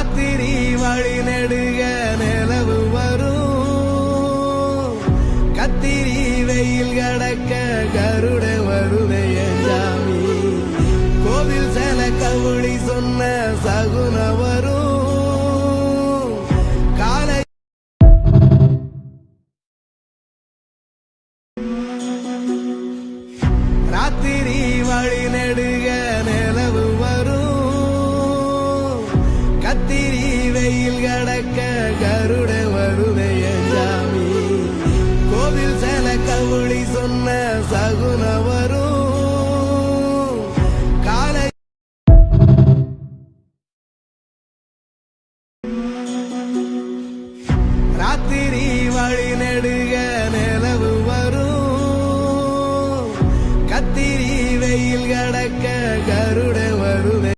ராத்திரி வழி நெடுக நிலவு வரும் கத்திரி வெயில் கடக்க கருட வருடைய ஜாமி கோவில் செல கவுளி சொன்ன சகுன வரும் காலை ராத்திரி வழி நெடுக நிலவு வரும் கத்திரி வெயில் கடக்க கருட வருடைய ஜாமி கோவில் செல கவுளி சொன்ன